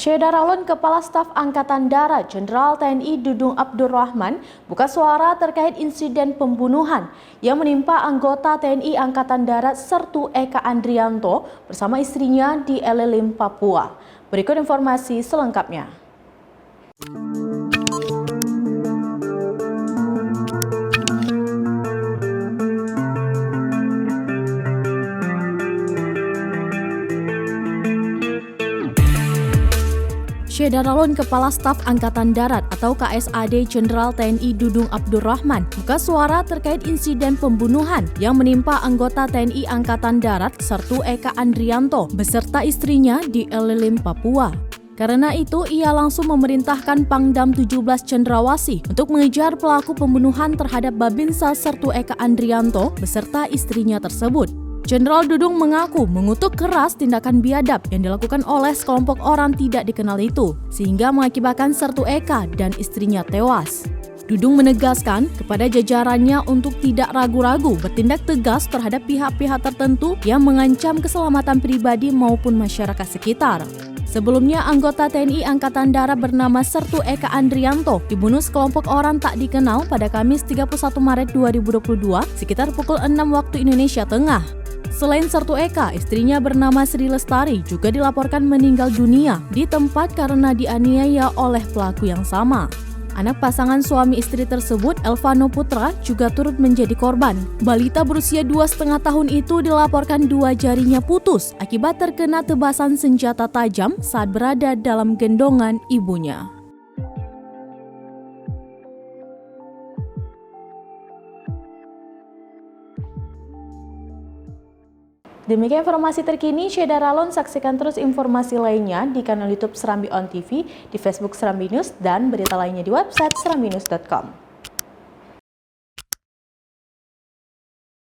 Syederalun Kepala Staf Angkatan Darat Jenderal TNI Dudung Abdurrahman buka suara terkait insiden pembunuhan yang menimpa anggota TNI Angkatan Darat Sertu Eka Andrianto bersama istrinya di Elelim, Papua. Berikut informasi selengkapnya. Syederalun Kepala Staf Angkatan Darat atau KSAD Jenderal TNI Dudung Abdurrahman buka suara terkait insiden pembunuhan yang menimpa anggota TNI Angkatan Darat Sertu Eka Andrianto beserta istrinya di Elelim, Papua. Karena itu, ia langsung memerintahkan Pangdam 17 Cendrawasih untuk mengejar pelaku pembunuhan terhadap Babinsa Sertu Eka Andrianto beserta istrinya tersebut. Jenderal Dudung mengaku mengutuk keras tindakan biadab yang dilakukan oleh sekelompok orang tidak dikenal itu, sehingga mengakibatkan Sertu Eka dan istrinya tewas. Dudung menegaskan kepada jajarannya untuk tidak ragu-ragu bertindak tegas terhadap pihak-pihak tertentu yang mengancam keselamatan pribadi maupun masyarakat sekitar. Sebelumnya, anggota TNI Angkatan Darat bernama Sertu Eka Andrianto dibunuh sekelompok orang tak dikenal pada Kamis 31 Maret 2022 sekitar pukul 6 waktu Indonesia Tengah. Selain Sertu Eka, istrinya bernama Sri Lestari juga dilaporkan meninggal dunia di tempat karena dianiaya oleh pelaku yang sama. Anak pasangan suami istri tersebut, Elvano Putra, juga turut menjadi korban. Balita berusia 2,5 tahun itu dilaporkan 2 jarinya putus akibat terkena tebasan senjata tajam saat berada dalam gendongan ibunya. Demikian informasi terkini Syederalun. Saksikan terus informasi lainnya di kanal YouTube Serambi On TV, di Facebook Serambi News, dan berita lainnya di website serambinews.com.